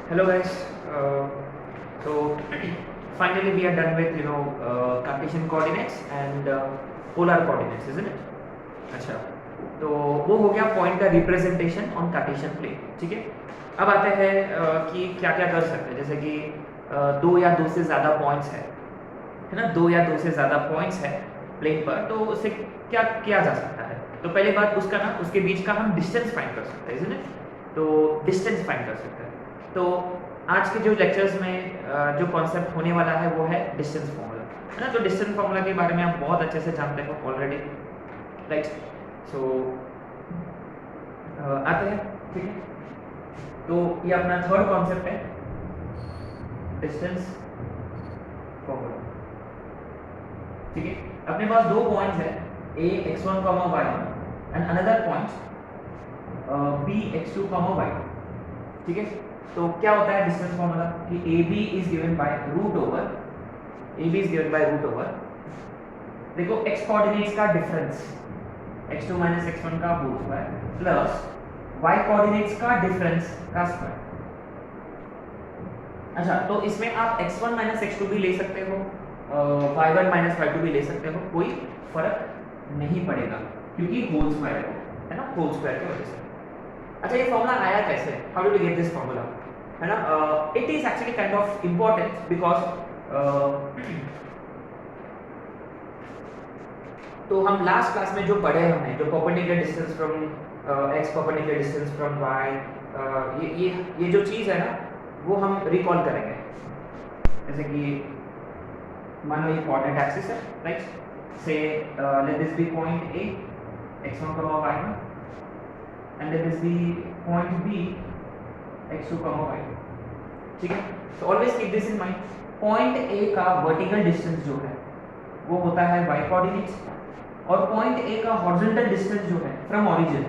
Hello guys. So finally we are done with Cartesian coordinates and polar coordinates, isn't it? अच्छा, तो वो हो गया पॉइंट का रिप्रेजेंटेशन ऑन कार्टेशियन प्लेन. ठीक है. अब आते हैं कि क्या क्या कर सकते हैं. जैसे कि दो या दो से ज़्यादा पॉइंट्स है ना, दो या दो से ज़्यादा पॉइंट्स है प्लेन पर, तो उससे क्या किया जा सकता है. तो पहली बात उसका ना, उसके बीच का हम डिस्टेंस फाइंड कर सकते हैं, isn't it? तो डिस्टेंस फाइंड कर सकते हैं. तो आज के जो लेक्चर्स में जो कॉन्सेप्ट होने वाला है वो है डिस्टेंस फार्मूला, है ना. तो डिस्टेंस फार्मूला के बारे में आप बहुत अच्छे से जानते हो ऑलरेडी, राइट. सो आते हैं. ठीक है. तो ये अपना थर्ड कॉन्सेप्ट है, डिस्टेंस फार्मूला. ठीक है. अपने पास दो पॉइंट्स है, a x1 y1 and another point b x2 y2. ठीक है. तो क्या होता है डिस्टेंस फार्मूला कि AB is given by root over, देखो x कोऑर्डिनेट्स का डिफरेंस x2 x1 का whole square plus y coordinates का डिफरेंस का स्क्वायर. अच्छा, तो इसमें आप x1 x2 भी ले सकते हो, y1 y2 भी ले सकते हो, कोई फर्क नहीं पड़ेगा क्योंकि होल स्क्वायर है ना, होल स्क्वायर की वजह से. अच्छा, ये फॉर्मूला आया कैसे, how did you get this formula, है ना. It is actually kind of important because तो हम लास्ट क्लास में जो पढ़े हमने, जो perpendicular distance from x, perpendicular distance from y, ये जो चीज़ है ना, वो हम रिकॉल करेंगे. जैसे कि मान लो ये कोऑर्डिनेट एक्सिस है, right. Say let this be point a x1 y1 and let this be point b x2 y2. ठीक है. so always keep this in mind. point a का vertical distance जो है वो होता है y coordinates, और point a का horizontal distance जो है from origin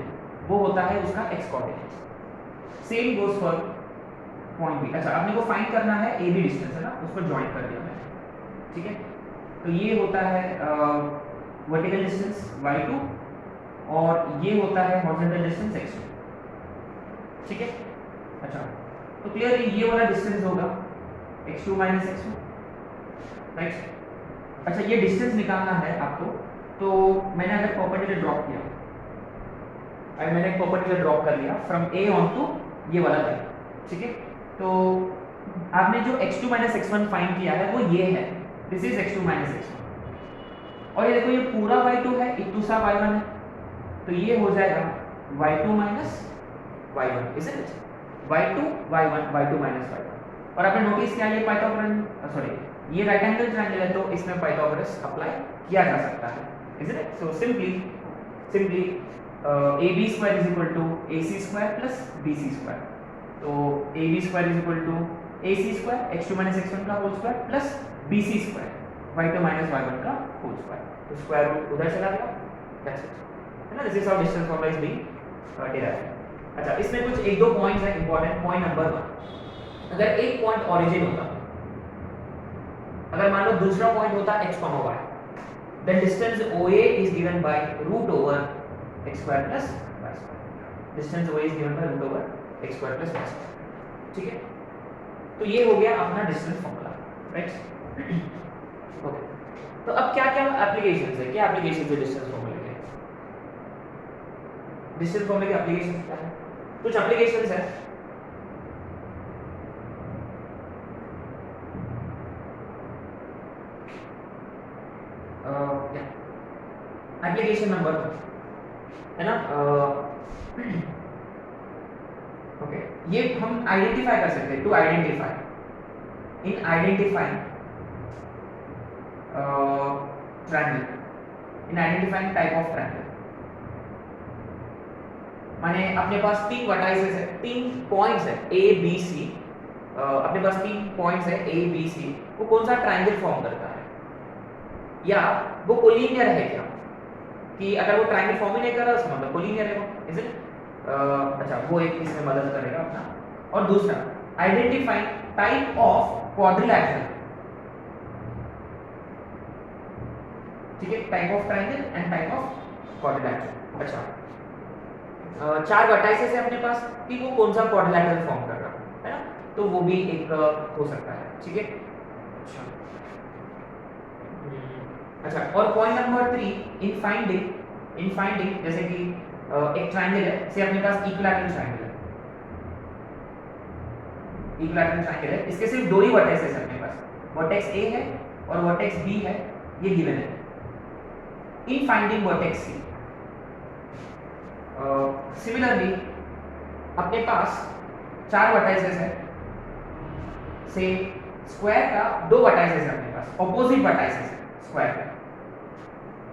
वो होता है उसका x coordinates. same goes for point b. अच्छा, आपने को फाइंड करना है a b डिस्टेंस, है ना, उसको ज्वाइन कर दिया मैंने. ठीक है. तो ये होता है वर्टिकल डिस्टेंस y2 और ये होता है हॉरिजॉन्टल डिस्टेंस x2. ठीक है. अच्छा, तो क्लियर ये वाला डिस्टेंस होगा x2 x2, राइट. अच्छा, ये डिस्टेंस निकालना है आपको. तो मैंने अगर परपेंडिकुलर ड्रॉप किया, अगर मैंने एक परपेंडिकुलर ड्रॉप कर लिया फ्रॉम a ऑन टू ये वाला लाइन. ठीक है. तो आपने जो x2 x1 फाइंड किया है वो ये है, दिस इज x2 x1. और ये देखो, ये पूरा y2 है, इतुसा y1 है, तो ये हो जाएगा y2 y1, isn't it? y2 y1 y2 y1. और आपने नोटिस किया ये पाइथागोरस, सॉरी, ये राइट एंगल ट्रायंगल है, तो इसमें पाइथागोरस अप्लाई किया जा सकता है, isn't it? So simply ab square is equal to ac square plus bc square. तो ab square is equal to ac square x2 x1 का whole square plus bc square y2 y1 का whole square. तो square root उधर चला गया, that's it, है ना. This is how distance formula is being derived. अच्छा, इसमें कुछ एक दो पॉइंट्स हैं इंपॉर्टेंट. पॉइंट नंबर 1, अगर एक पॉइंट ओरिजिन होता, अगर मान लो दूसरा पॉइंट होता x, y, then distance OA is given by root over x square plus y square. Distance OA is given by root over x square plus y square. ठीक है. तो ये हो गया अपना डिस्टेंस फॉर्मूला, राइट. ओके. तो अब क्या क्या एप्लीकेशंस है, क्या एप्लीकेशंस है डिस्टेंस फॉर्मूले के. डिस्टेंस फॉर्मूले के एप्लीकेशंस क्या है, कुछ एप्लीकेशंस है. एप्लीकेशन नंबर 1 है ना. ओके, ये हम आइडेंटिफाई कर सकते हैं, to identify in identifying triangle, in identifying type of triangle. माने अपने पास तीन वर्टाइसेस है, तीन पॉइंट्स है a b c. अपने पास तीन पॉइंट्स है a b c. वो कौन सा ट्रायंगल फॉर्म करता है, या वो कोलिनियर है क्या, कि अगर वो ट्रायंगल फॉर्म ही नहीं कर रहा उसका मतलब कोलिनियर है वो, इज इट. अच्छा, वो एक इसमें मदद करेगा अपना. और दूसरा आइडेंटिफाइंग टाइप ऑफ क्वाड्रिलैटरल. ठीक है, type of triangle and type of quadrilateral. अच्छा, चार वर्टाइसेस है अपने पास कि वो कौन सा क्वाड्रिलैटरल फॉर्म कर रहा है ना. तो वो भी एक हो सकता है, ठीक है। अच्छा अच्छा, और पॉइंट नंबर 3, इन फाइंडिंग जैसे कि एक ट्रायंगल है, से अपने पास इक्विलैटरल ट्रायंगल है, इसके सिर्फ दो ही वर्टेक्सेस है अपने पास, वर्टेक्स ए है और वर्टेक्स बी है, ये गिवन है। In finding vertex C, similarly अपने पास 4 वर्टाइसेस है, से स्क्वायर का 2 वर्टाइसेस है अपने पास, ऑपोजिट वर्टाइसेस है स्क्वायर का,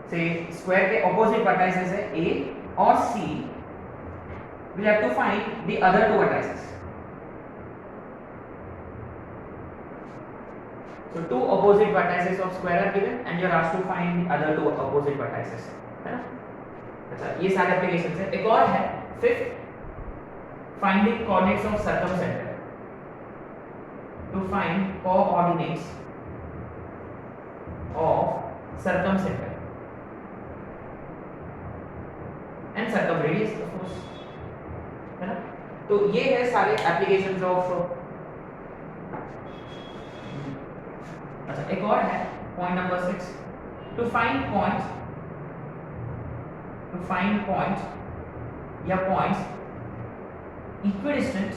से स्क्वायर के ऑपोजिट वर्टाइसेस है ए और सी, we have to find the other 2 vertices. So 2 opposite vertices of square are given and you are asked to find the other 2 opposite vertices, है ना। अच्छा, ये सारे एप्लीकेशंस है। एक और है 5th, finding coordinates of circumcenter, to find coordinates of circumcenter and circumradius of course, है ना। तो ये है सारे एप्लीकेशंस ऑफ। अच्छा, एक और है point number 6, to find point या points equidistant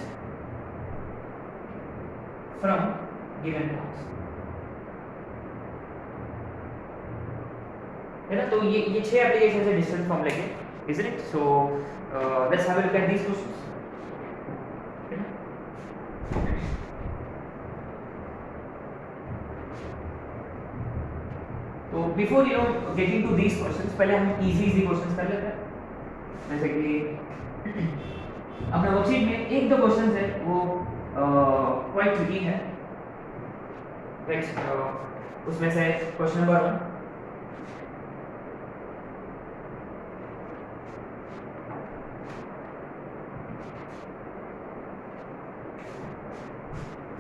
from given points, है ना। तो ये 6 एप्लीकेशंस है डिस्टेंस फॉर्म लेके, isn't it? So let's have a look at these questions. तो before getting to these questions, पहले हम easy questions कर लेते हैं। जैसे कि अपने वर्कशीट में 1-2 क्वेश्चंस है वो क्वाइट ट्रिकी है, राइट। उसमें से question number 1,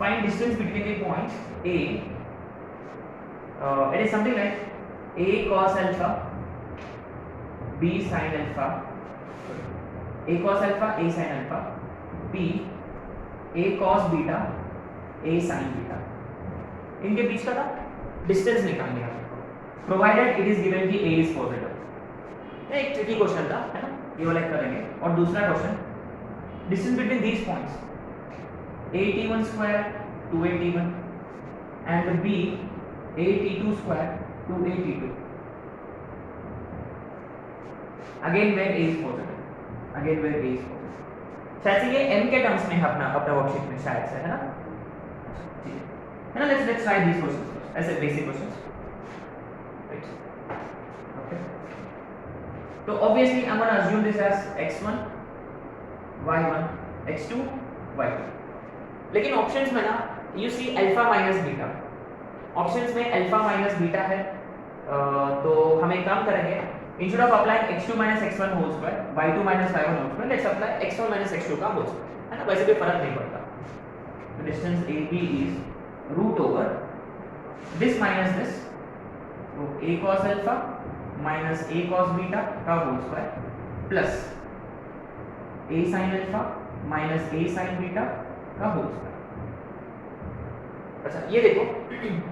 find distance between the points A. It is something like A cos alpha, B sin alpha, A cos alpha, A sin alpha, B A cos beta, A sin beta, इनके बीच का distance निकालनी है, provided it is given कि A is positive. एक tricky question था, है ना, ये वाला करेंगे। और दूसरा question, distance between these points AT1 square to AT1 and B AT2 square to AT2, again where A is positive, शायद से ये m के टर्म्स में है अपना वर्कशीट में, शायद से, है ना। ठीक है ना, लेट्स ट्राई दीस क्वेश्चंस, ऐसे बेसिक क्वेश्चंस, राइट। ओके, तो obviously I am gonna assume this as x1 y1 x2 y2, लेकिन ऑप्शंस में ना you see alpha minus beta, options में अल्फा माइनस बीटा है। तो हम एक काम करेंगे, instead of applying x2 minus x1 whole square, y2 minus y1 whole square, let's apply x1 minus x2 का होल स्क्वायर, है ना, वैसे भी फर्क नहीं पड़ता। तो distance AB is root over this minus this, तो a cos alpha minus a cos beta का whole square plus a sin alpha minus a sin beta का होल स्क्वायर। अच्छा, ये देखो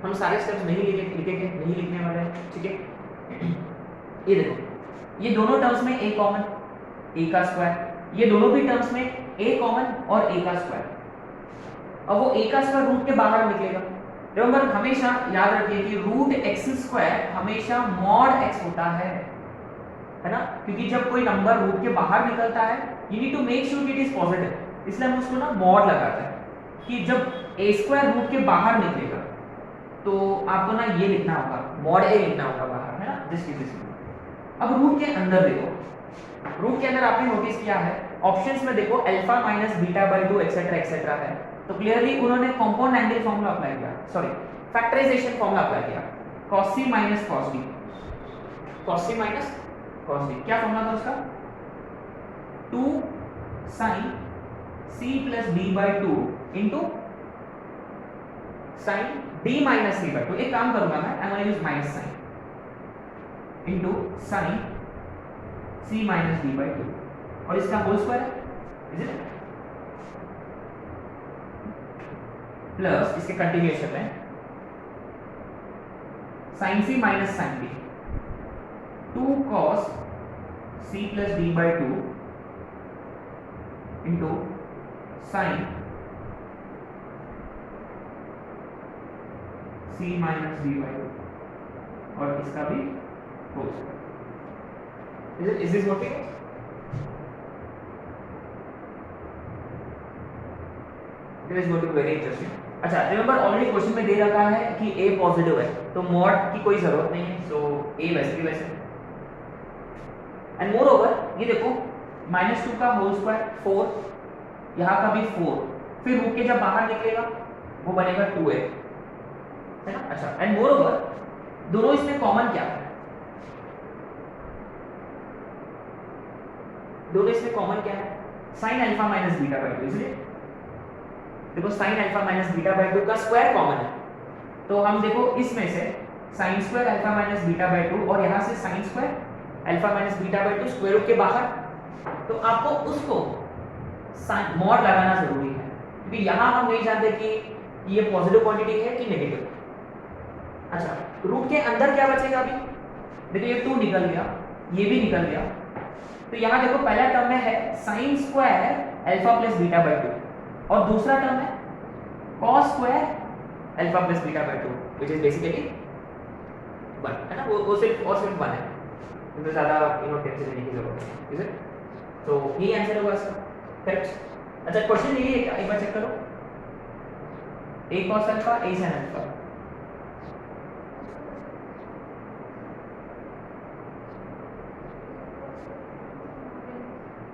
हम सारे स्टेप्स नहीं लिखने वाले हैं, ठीक है। ये देखो, ये दोनों टर्म्स में a कॉमन, a का स्क्वायर, ये दोनों भी टर्म्स में a कॉमन और a का स्क्वायर। अब वो a का स्क्वायर रूट के बाहर निकलेगा। रिमेंबर, हमेशा याद रखिए कि रूट x स्क्वायर हमेशा मॉड x होता है ना, क्योंकि जब कोई नंबर रूट के बाहर निकलता है you need to make sure it is positive, इसलिए हम उसको ना मॉड लगाते हैं कि जब a स्क्वायर रूट के बाहर निकलेगा तो आपको ना ये लिखना होगा, मॉड a लिखना होगा बाहर, है ना, दिस। अब रूट के अंदर देखो, रूट के अंदर आपने नोटिस किया है ऑप्शंस में देखो alpha minus beta by 2 etcetera है, तो क्लियरली उन्होंने कंपाउंड एंगल फार्मूला अप्लाई किया, सॉरी फैक्टराइजेशन फार्मूला अप्लाई किया, cos c minus cos d, cos c minus cos d, क्या फार्मूला था उसका, 2 sin c plus d by 2 into sin d minus c by 2। एक काम करूंगा मैं, I want use minus sine, into sin c minus d by 2, और इसका whole square है, इज इट। प्लस इसके कंटिन्यूएशन में sin c minus sin b 2 cos c plus d by 2 into sin c minus d by 2 और इसका भी whole square. Is this working? It is going to be very interesting. अच्छा, remember already question में दे रखा है कि a positive है, तो मॉड की कोई जरूरत नहीं है, सो a वैसे की वैसे। एंड मोर ओवर ये देखो -2 का होल स्क्वायर 4, यहाँ का भी 4, फिर रूट के जब बाहर निकलेगा वो बनेगा 2a, है ना। अच्छा, एंड मोर ओवर दोनों इसमें कॉमन क्या है? दोनों इसमें कॉमन क्या है? sin alpha minus beta by 2, इसलिए देखो sin alpha minus beta by 2 का स्क्वायर कॉमन है, तो हम देखो इसमें से sin square alpha minus beta by 2 और यहाँ से sin square alpha minus beta by 2 square root के बाहर, तो आपको उसको मॉड लगाना जरूरी है, क्योंकि यहाँ हम नहीं जानते कि ये पॉजिटिव क्वांटिटी है कि नेगेटिव। अच्छा, रूट के अंदर क्या बचेगा? अभी देखो ये 2 निकल गया, ये भी निकल गया, तो यहाँ देखो पहला टर्म में है sin square alpha plus beta by 2 और दूसरा टर्म है cos square alpha plus beta by 2 which is basically 1, है ना। वो सिर्फ 1 है, तो ज्यादा टेंशन लेने की जरूरत नहीं है, इज इट? तो यही आंसर होगा इसका, करेक्ट। अच्छा, क्वेश्चन यही है क्या? एक बार चेक करो, a cos alpha a sin alpha,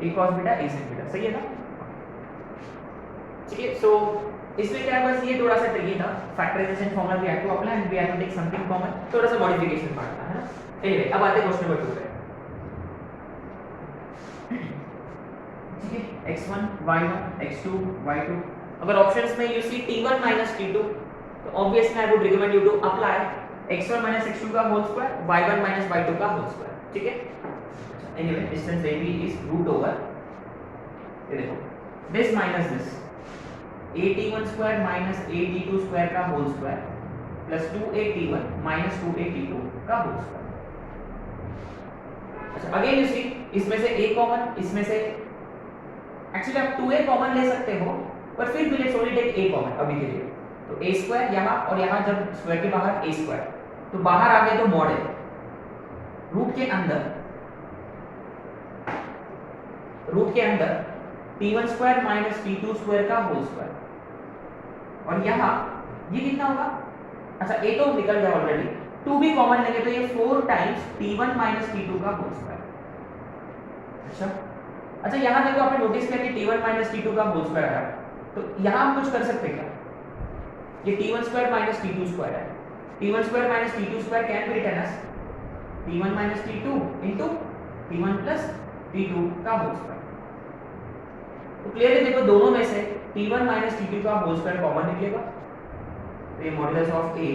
a cos beta a sin beta, सही है ना। ठीक है, सो इसमें क्या है, बस ये थोड़ा सा ट्रिकी था, factorization formula we have to apply and we have to take something common, थोड़ा सा मॉडिफिकेशन पार्ट था, है ना। एनीवे, अब आते हैं क्वेश्चन नंबर 2 पे। ठीक है, x1 y1 x2 y2, अगर ऑप्शंस में you see t1 minus t2, तो obviously I would recommend you to apply x1 minus x2 का whole square, y1 minus y2 का होल स्क्वायर, ठीक है। Anyway, distance AB is root over, ये देखो this minus this at1 square minus at2 square का whole square plus 2at1 minus 2at2 का whole square. अच्छा, again you see इसमें से a कॉमन, इसमें से एक्चुअली आप 2a कॉमन ले सकते हो, पर फिर भी let's only take a common अभी के लिए, तो a स्क्वायर यहाँ और यहाँ जब स्क्वायर के बाहर a स्क्वायर, तो बाहर आ गए तो मॉड है, रूट के अंदर t1 square minus t2 square का होल स्क्वायर, और यहाँ ये कितना होगा? अच्छा, a तो निकल गया ऑलरेडी, 2 भी कॉमन लेंगे तो ये 4 टाइम्स t1 माइनस t2 का होल स्क्वायर। अच्छा, यहाँ देखो आपने नोटिस किया कि t1 माइनस t2 का होल स्क्वायर है, तो यहाँ हम कुछ कर सकते हैं क्या? ये t1 square minus t2 square है, t1 square minus t2 square can be written as t1 minus t2 into t1 plus t2 का होल स्क्वायर। तो क्लियरली देखो दोनों में से t1 माइनस t2 का होल स्क्वायर कॉमन निकलेगा, तो ये मॉडुलस ऑफ a।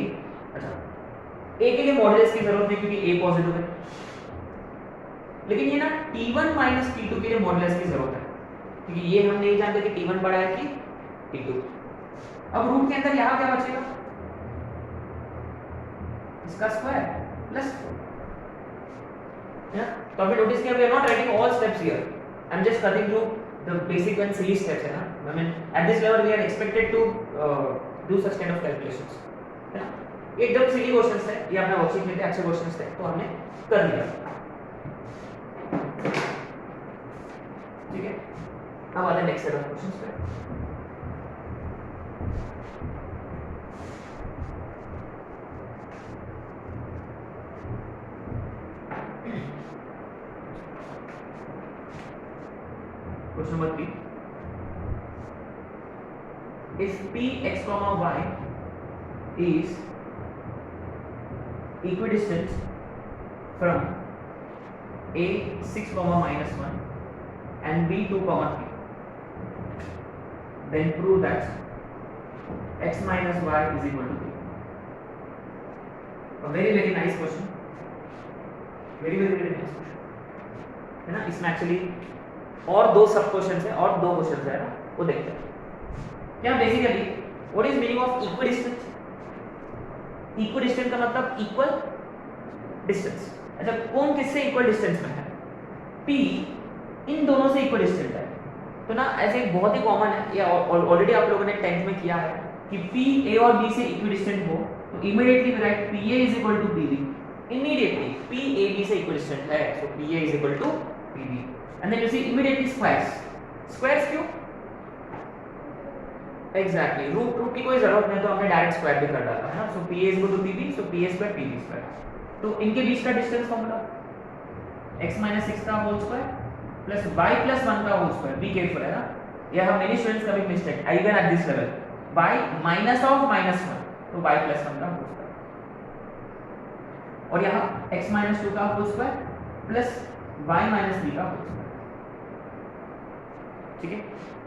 अच्छा, a के लिए मॉडुलस की जरूरत नहीं क्योंकि a पॉजिटिव है, लेकिन ये ना t1 माइनस t2 के लिए मॉडुलस की जरूरत है, क्योंकि ये हम नहीं जानते कि t1 बड़ा है कि t2। अब रूट के अंदर यहाँ क्या बचेगा? इसका स्क्वायर प्लस 4, तो अभी नोटिस किया we are not writing all steps here, I am just cutting through the basic and silly steps, है ना। I mean at this level we are expected to do such kind of calculations, है ना। ये एकदम silly questions है, ये अपना worksheet में थे, अच्छे questions थे, तो हमने कर लिया, ठीक है। अब आते हैं नेक्स्ट सेट ऑफ क्वेश्चंस पे। Question number 3. If p x comma y is equidistant from a 6 comma minus 1 and b 2 comma 3, then prove that x minus y is equal to 3. A very nice question, very nice question, है ना। इसमें actually और 2 सब questions है और 2 questions है ना, वो देखते हैं। यहाँ basically what is meaning of equidistance? Equidistance का मतलब इक्वल डिस्टेंस। अच्छा, कौन किससे इक्वल डिस्टेंस में है? P इन दोनों से इक्वल डिस्टेंस है। तो ना ऐसे बहुत ही कॉमन है, या ऑलरेडी आप लोगों ने 10th में किया है कि P A और B से इक्वल डिस्टेंट हो तो immediately we write PA is equal to PB। Immediately P AB से इक्वल डिस्टेंट है, so PA is equal to PB। And then you see immediately squares. Squares क्यों? Exactly, root की कोई जरूरत नहीं, तो हमने डायरेक्ट स्क्वायर भी कर डाला है ना। So PA is equal to PB, so PA square PB square. तो इनके बीच का डिस्टेंस फॉर्मूला x - 6 का होल स्क्वायर प्लस y + 1 का होल स्क्वायर। बी केयरफुल है ना, ये हम मेनी स्टूडेंट्स का भी mistake even at this level. y minus of -1 तो y + 1 का होल स्क्वायर, और यहाँ x - 2 का होल स्क्वायर प्लस y - 3 का होल स्क्वायर। ठीक है।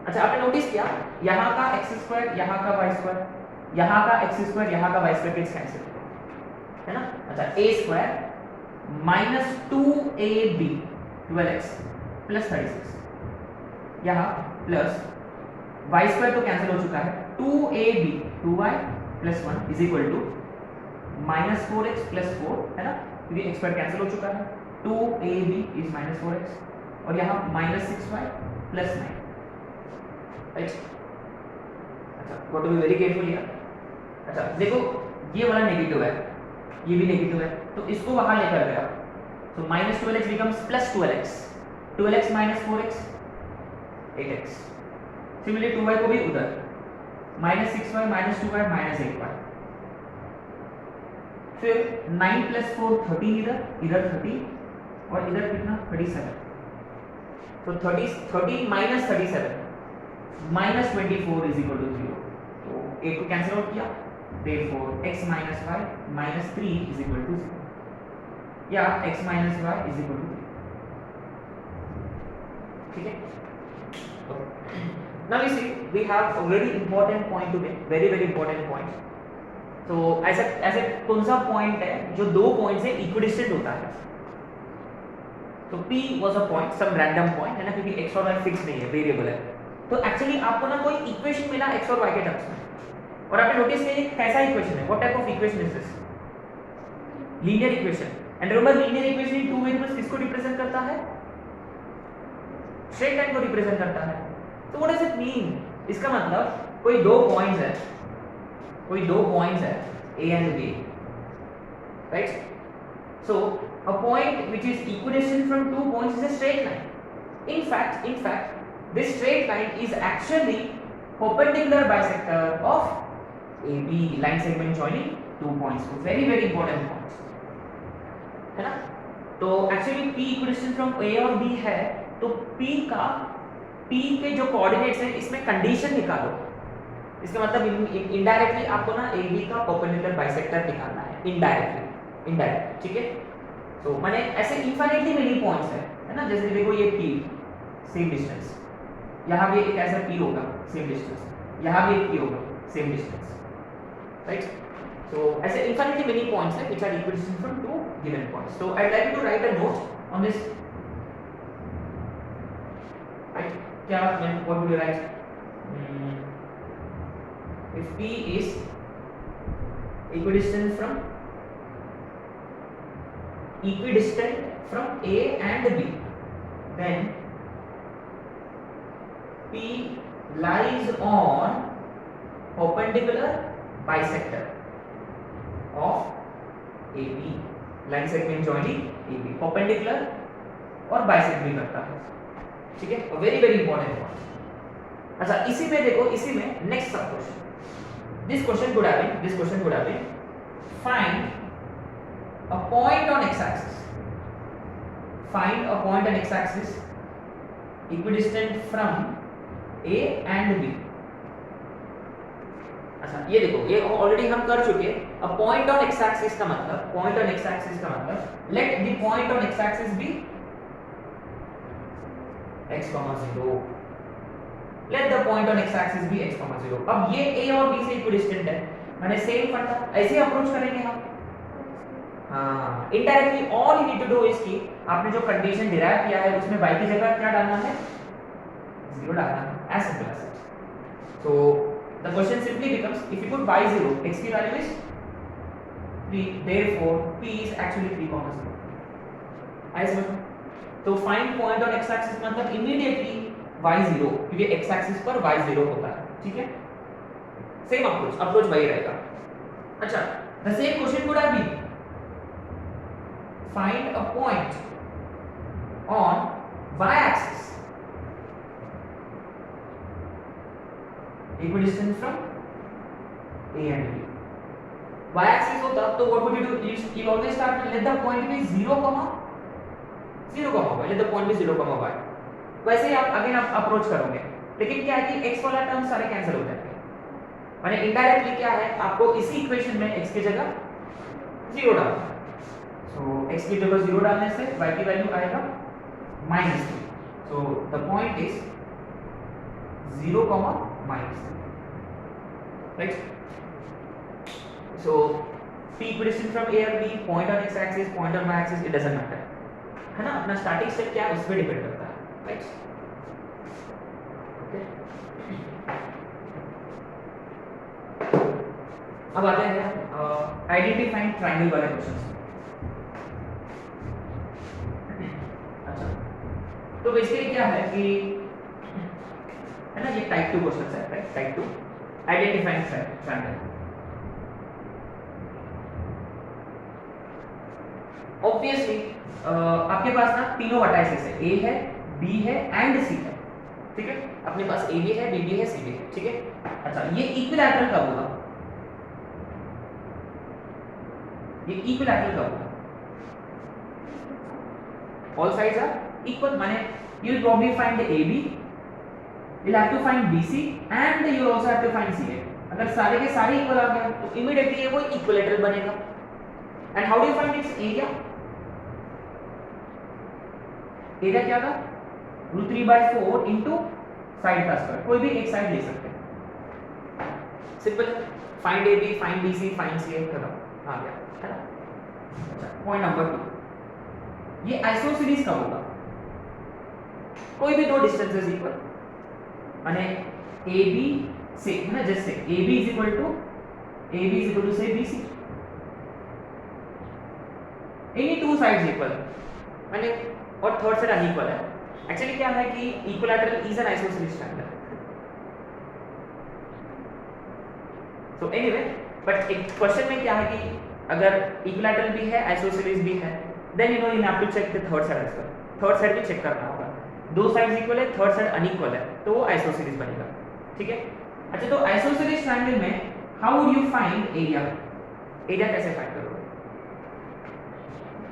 अच्छा, आपने नोटिस किया यहाँ का x², यहाँ का y², यहाँ का x², यहाँ का y² किस कैंसिल है ना। अच्छा, a² minus 2ab 12x plus 36, यहाँ प्लस y² तो कैंसिल हो चुका है, 2ab 2y plus 1 is equal to minus 4x plus 4 है ना, क्योंकि x² कैंसिल हो चुका है। 2ab इज माइनस 4x और यहाँ माइनस 6y प्लस 9, राइट। अच्छा, got to be very careful here. अच्छा देखो, ये वाला नेगेटिव है, ये भी नेगेटिव है, तो इसको वहां लेकर गया, तो minus 12x becomes plus 12x, 12x minus 4x 8x। Similarly 2y को भी उधर minus 6y minus 2y minus 8y। फिर 9 प्लस 4 13, इधर 30 और इधर कितना 37, तो 13 minus 37 minus 24 is equal to 0। तो 8 को कैंसिल आउट किया, therefore x minus y minus 3 is equal to 0, या x minus y is equal to 3। ठीक है। Now you see we have a very important point to make, very important point। तो ऐसे कौन सा पॉइंट है जो दो पॉइंट से इक्विडिस्टेंट होता है? तो P was a point, some random point है ना, क्योंकि x और y फिक्स नहीं है, वेरिएबल है। तो एक्चुअली आपको ना कोई इक्वेशन मिला x और y के टर्म्स में, और आपने नोटिस किया ये कैसा इक्वेशन है, what type of equation is this? Linear equation. And remember linear equation in two variables किसको रिप्रेजेंट करता है? स्ट्रेट लाइन को रिप्रेजेंट करता है। तो व्हाट डज इट मीन? इसका मतलब कोई दो पॉइंट्स है, A and B, right. So a point which is equidistant from two points is a straight line. In fact this straight line is actually perpendicular bisector of AB, line segment joining two points। So very important points है ना। तो actually P equidistant from A और B है, तो P के जो coordinates हैं इसमें कंडीशन निकालो। इसका मतलब इनडायरेक्टली आपको ना AB का परपेंडिकुलर बाइसेक्टर निकालना है, इनडायरेक्ट। ठीक है। तो माने ऐसे इनफाइनाइटली मेनी पॉइंट्स है ना, जैसे देखो ये P सेम डिस्टेंस, यहाँ भी एक ऐसा P होगा सेम डिस्टेंस, यहाँ भी एक P होगा सेम डिस्टेंस, राइट। So ऐसे infinitely many points है which are equidistant from two given points. So I'd like you to write a note on this. Right? क्या what would you write? If P is equidistant from A and B, then P lies on perpendicular bisector of AB, line segment joining AB, perpendicular और bisect भी करता है। ठीक है, very important point. अच्छा, इसी में देखो, इसी में next sub question, this question could have been find a point on x axis equidistant from A and B। अच्छा ये देखो, ये ऑलरेडी हम कर चुके। अब पॉइंट ऑन x एक्सिस का मतलब, let the point on x axis be x, 0। Let the point on x axis be x, 0। अब ये A और B से इक्विडिस्टेंट है, मैंने सेम फंडा ऐसे अप्रोच करेंगे हम। हाँ, indirectly all you need to do is कि आपने जो कंडीशन डिराइव किया है उसमें y की जगह क्या डालना है, 0 डालना है, as simple as that. So The question simply becomes, if you put y0, x की value is 3, therefore p is actually 3, 0. आइए समझ में? तो find point on x axis मतलब इमीडिएटली y0, क्योंकि एक्स एक्सिस पर y0 होता है, ठीक है? सेम अप्रोच वही रहेगा. अच्छा, the same question could have been find a point on y axis equidistant from A and B. Y axis होता तो what would you do? You always start with let the point be 0, 0, y. Let the point be 0, y. वैसे ही आप again आप approach करोगे, लेकिन क्या है कि x वाला टर्म सारे कैंसिल हो जाएंगे. माने इनडायरेक्टली क्या है, आपको इसी इक्वेशन में x की जगह 0 डालना है. सो x की जगह 0 डालने से y की वैल्यू आएगा -3. So the point is 0, -3. Right? So p equidistant from A or B, point on x axis, point on y axis, it doesn't matter. है ना? अपना स्टार्टिंग स्टेप क्या है उस पर डिपेंड करता है. राइट? ओके. अब आते हैं आइडेंटिफाइंग ट्रायंगल वाले क्वेश्चंस. अच्छा, तो बेसिकली क्या है कि है ना, ये टाइप 2 क्वेश्चंस है. Right? Type 2 identifying triangle. Obviously आपके पास ना तीनों वर्टाइसेस है, ए है, बी है एंड सी है. ठीक है, अपने पास ए भी है, बी भी है, सी भी है. ठीक है. अच्छा, ये इक्विलैटरल कब होगा? ये इक्विलैटरल कब होगा? All sides are equal. माने you will probably find A B, you'll have to find BC and you also have to find CA. अगर सारे के सारे इक्वल आ गए तो इमीडिएटली ये वो इक्विलैटरल बनेगा. And how do you find its area? Area क्या था? √3/4 इनटू साइड का स्क्वायर. कोई भी एक साइड ले सकते हैं. Simple. Find AB, find BC, find CA, खत्म. आ गया, है ना? अच्छा, पॉइंट नंबर 2, ये आइसोसेलेस कब होगा? कोई भी दो डिस्टेंसेस इक्वल, माने AB से, है ना, जैसे AB इज इक्वल टू से BC, any two sides equal, माने और थर्ड साइड अनइक्वल है. एक्चुअली क्या है कि equilateral is an isosceles triangle. So anyway, but एक क्वेश्चन में क्या है कि अगर इक्विलैटरल भी है, आइसोसेलेस भी है, then you know you have to check the third side as well. Third side भी चेक करना होगा. दो साइड्स इक्वल है, थर्ड साइड अनइक्वल है, तो वो आइसोसेलेस बनेगा. ठीक है. अच्छा, तो आइसोसेलेस ट्रायंगल में how would you find area? Area कैसे फाइंड करोगे?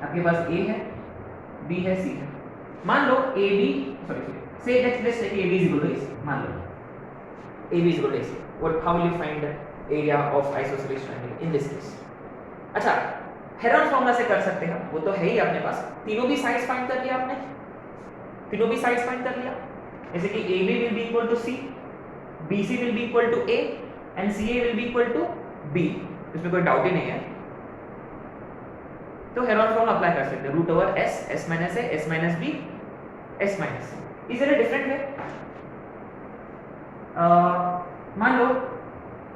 आपके पास A है, B है, C है. मान लो AB, say let's take AB is equal to AC. मान लो AB is equal to AC. What, how will you find the area of isosceles triangle in this case? अच्छा, Heron formula से कर सकते हैं, वो तो है ही अपने पास. तीनों भी साइड्स फाइंड कर लिया आपने, तीनों भी साइड्स फाइंड कर लिया. जैसे कि AB will be equal to C, BC will be equal to A and CA will be equal to B. इसमें कोई डाउट ही नहीं है. तो हेरोन फॉर्मूला अप्लाई कर सकते हैं. √S, S minus A, S minus B, S minus C. Is there a different way? मान लो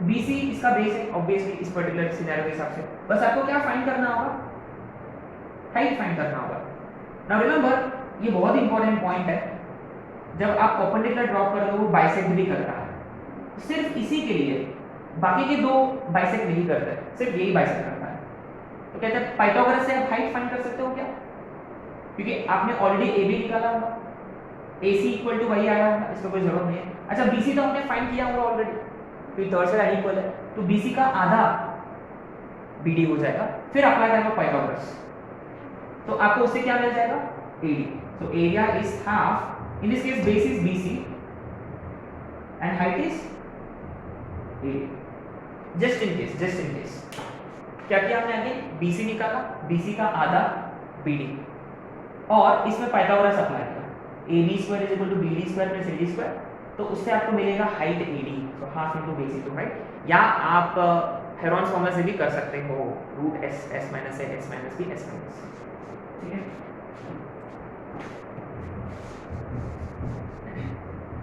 BC इसका बेस है, ऑब्वियसली इस पर्टिकुलर सिनेरियो के हिसाब से. बस आपको क्या फाइंड करना होगा? हाइट फाइंड करना होगा. नाउ रिमेंबर, ये बहुत इंपॉर्टेंट पॉइंट है. जब आप परपेंडिकुलर ड्रॉ कर रहे हो, वो बाइसेक्ट भी करता है. सिर्फ इसी के लिए, बाकी के दो बाइसेक्ट नहीं करते, सिर्फ यही बाइसेक्ट करता है. तो कहते हैं पाइथागोरस से आप हाइट फाइंड कर सकते हो क्या? क्योंकि आपने ऑलरेडी AB निकाला होगा, AC इक्वल टू वही आया होगा, इसका कोई जरूरत नहीं है. अच्छा, BC तो हमने फाइंड किया होगा ऑलरेडी, क्योंकि थर्ड साइड अनइक्वल है, तो BC का आधा BD हो जाएगा. फिर अप्लाई करेंगे पाइथागोरस, तो आपको उससे क्या मिल जाएगा? AD. So area is half. In this case, base is BC and height is AD. Just in case. क्या किया हमने? आगे BC निकाला, BC का आधा BD, और इसमें पाइथागोरस अप्लाई किया. AB square is equal to BD square plus AD square. तो उससे आपको मिलेगा हाइट AD, तो half into base into height. या आप हेरोन फॉर्मूला से भी कर सकते हो, √S, S minus A, S minus B, S minus C. ठीक है.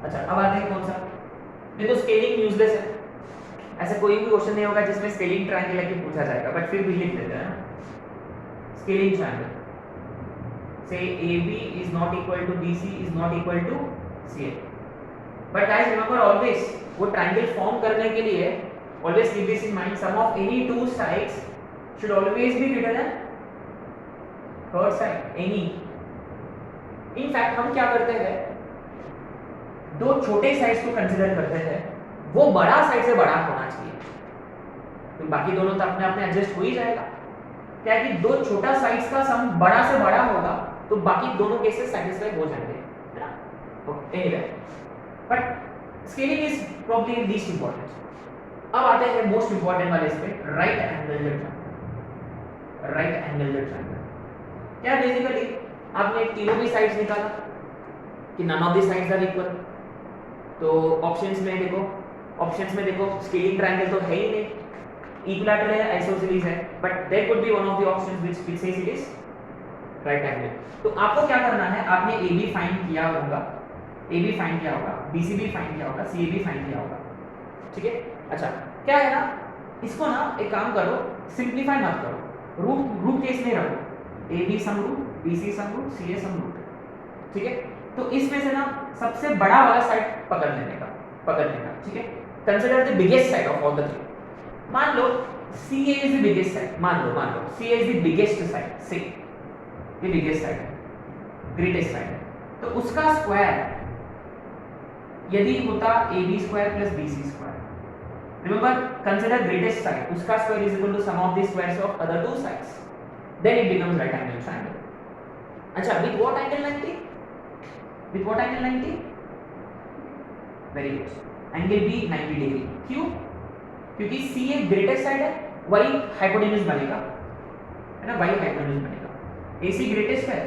अच्छा, अब आते हैं कौन सा? देखो स्केलिंग यूजलेस है. ऐसा कोई भी क्वेश्चन नहीं होगा जिसमें स्केलिंग ट्रायंगल लेके पूछा जाएगा, बट फिर भी लिख देते हैं स्केलिंग ट्रायंगल से AB is not equal to BC is not equal to CA. But guys remember always वो ट्रायंगल फॉर्म करने के लिए always keep this in mind, sum of any two sides should always be greater than third side, any. In fact हम क्या करते हैं, दो छोटे साइड्स को कंसीडर करते हैं, वो बड़ा साइड से बड़ा होना चाहिए, तो बाकी दोनों तो अपने अपने एडजस्ट हो ही जाएगा। क्या है कि दो छोटा साइड्स का सम बड़ा से बड़ा होगा तो बाकी दोनों केसेस सैटिस्फाई हो जाएंगे, है ना। Okay anyway, but scaling is probably least important. अब आते हैं मोस्ट इंपॉर्टेंट वाले इस पे, right angle triangle. Right angle triangle क्या बेसिकली आपने तीनों की साइड्स निकाला कि none of the sides are equal, तो ऑप्शंस में देखो स्केलिंग ट्रायंगल तो है ही नहीं, इक्विलैटरल है, आइसोसेलेस है, but there could be one of the options which says it is right angle. तो आपको क्या करना है, आपने AB फाइंड किया होगा, BC भी फाइंड किया होगा, CA भी फाइंड किया होगा, ठीक है। अच्छा क्या है ना, इसको ना एक काम करो, सिंपलीफाई मत करो, रूट केस में रखो, AB सम रूट, BC सम रूट, CA सम रूट, ठीक है। तो इसमें से ना सबसे बड़ा वाला साइड पकड़ने का, ठीक है। Consider the biggest side of all the three. मान लो CA is the biggest side, मान लो CA is the biggest side, से ये बिगेस्ट साइड है, ग्रेटेस्ट साइड है, तो उसका स्क्वायर यदि होता AB square plus BC square, remember consider greatest side, उसका square is equal to sum of the squares of other two sides, then it becomes right angle triangle. अच्छा with what angle 90? With what angle 90? Very good, angle B 90 degree. क्यों? क्योंकि CA greatest side है, वही hypotenuse बनेगा, है ना, वही hypotenuse बनेगा। AC ग्रेटेस्ट है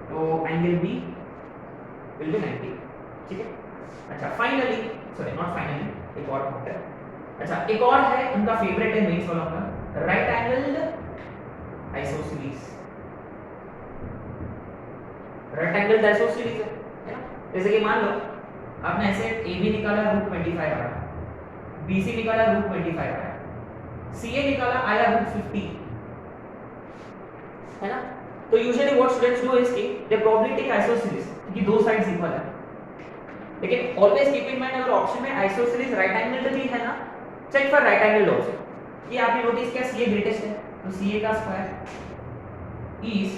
तो एंगल B विल बी 90, ठीक है। अच्छा फाइनली, सॉरी नॉट फाइनली, एक और पॉइंट है। अच्छा एक और है उनका फेवरेट है मेंस वालों का, right angle isosceles. Right angle isosceles है ना, जैसे कि मान लो आपने ऐसे AB निकाला रूट 25 आया, BC निकाला रूट 25 आया, CA निकाला आया रूट 50, है ना। तो usually what students do is कि दे प्रोबब्ली टेक आइसोसेलेस क्योंकि दो साइड्स इक्वल है, लेकिन ऑलवेज कीप इन माइंड अगर ऑप्शन में आइसोसेलेस राइट एंगल भी है ना, check for right angle also. ये आपने नोटिस किया CA ग्रेटेस्ट है, तो CA का square is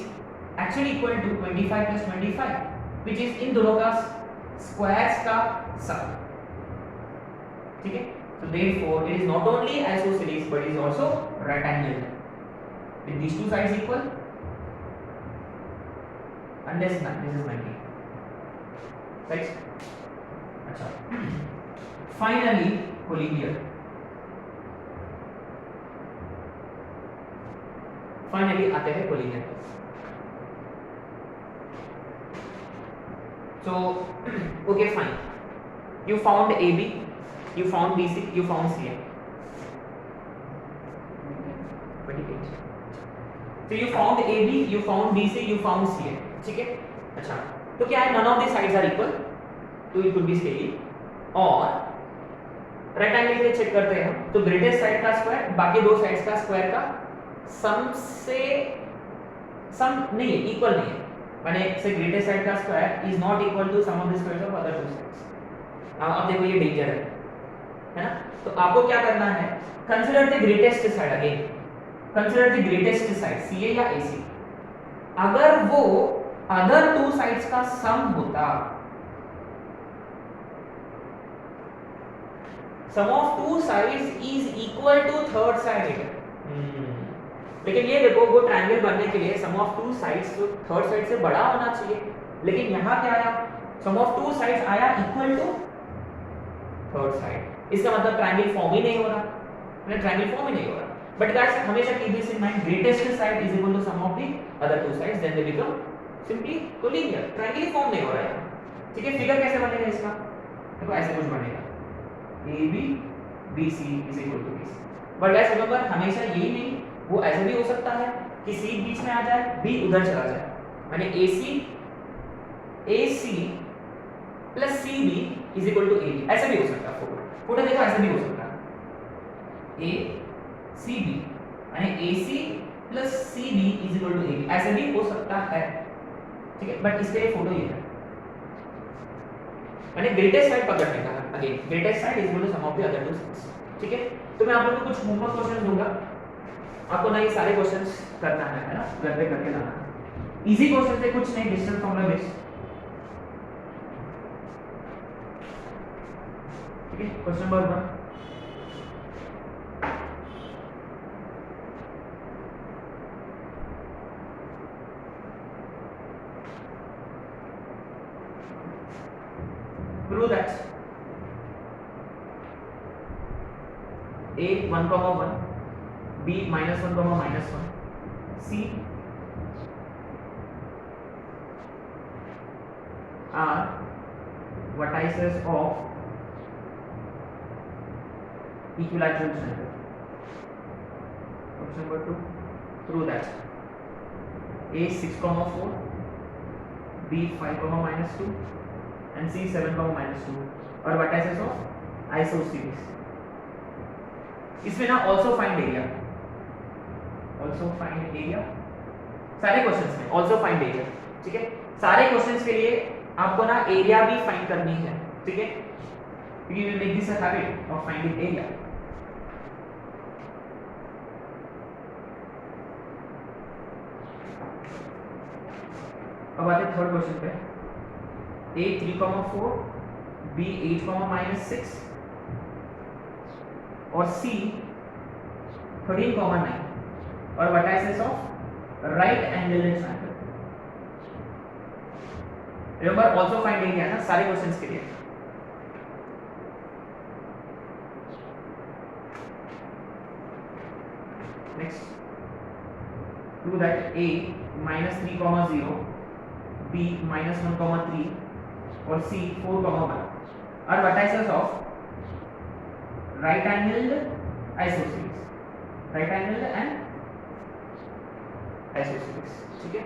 actually equal to 25 plus 25 which is इन दोनों का स्क्वायर्स का सम, ठीक है। So therefore it is not only isosceles but is also right angle with these two sides equal unless this is 90, right? अच्छा finally collinear, finally आते हैं collinear। So okay fine, you found AB, you found BC, you found CA, 28। So you found AB, you found BC, you found CA, ठीक है। अच्छा तो क्या है, none of the sides are equal, तो it could be scaling। और right angle से check करते हैं हम, तो ग्रेटेस्ट साइड का स्क्वायर बाकी दो साइड्स का स्क्वायर का सम से सम नहीं है, इक्वल नहीं है, माने से ग्रेटेस्ट साइड का square is not equal to sum of the squares of other two sides. अब देखो ये डेंजर है ना, तो आपको क्या करना है, consider the greatest side, again consider the greatest side CA या AC, अगर वो अदर टू साइड्स का सम होता, sum of two sides is equal to third side, लेकिन ये देखो वो ट्रायंगल बनने के लिए सम ऑफ टू साइड्स तो थर्ड साइड से बड़ा होना चाहिए, लेकिन यहाँ क्या आया, सम ऑफ टू साइड्स आया इक्वल टू थर्ड साइड, इसका मतलब ट्रायंगल फॉर्म ही नहीं हो रहा, ट्रायंगल फॉर्म ही नहीं हो रहा। बट गाइस हमेशा keep this in mind, greatest side is equal to sum of the other two sides, then they become simply collinear, triangle form नहीं हो रहा है, ठीक है। फिगर कैसे बनेगा इसका, देखो ऐसे कुछ बनेगा, AB BC is equal to BC, but guys remember हमेशा यही नहीं, वो ऐसे भी हो सकता है कि C बीच में आ जाए, B उधर चला जाए, माने AC plus CB is equal to AB, ऐसे भी हो सकता है। फोटो देखो ऐसे भी हो सकता है, ए सी बी यानी A C plus C B is equal to A B, ऐसे भी हो सकता है, ठीक है, बट इसके लिए फोटो ये है, मैंने ग्रेटेस्ट साइड पकड़ने का है। Again greatest side is equal to sum of the other two sides, ठीक है। तो मैं आप लोगों को कुछ होमवर्क क्वेश्चन दूंगा, आपको ना ये सारे क्वेश्चंस करना है ना, घर पे करके लाना है। इजी क्वेश्चन है, कुछ नहीं, डिस्टेंस फॉर्मूला बेस्ड, ठीक है। Question number 1, prove that a 1 comma 1, b minus 1 comma minus 1, c are vertices of equilateral triangle. Question number 2, prove that a 6 comma 4, b 5 comma minus 2 and c 7 comma minus 2 और vertices of isosceles। इसमें ना also find area, सारे questions में also find area, ठीक है। सारे questions के लिए आपको ना एरिया भी फाइंड करनी है, ठीक है, क्योंकि we will make this a habit of finding area। अब आते हैं थर्ड क्वेश्चन पे, a 3 comma 4, b 8 comma minus 6 और c 13 comma 9 और vertices of right angled triangle। remember also find area ना सारे क्वेश्चंस के लिए। next, prove that a minus 3 comma 0, b minus 1 comma 3 और c 4 comma 1 are vertices of right angled isosceles, right angled and isosceles, ठीक है।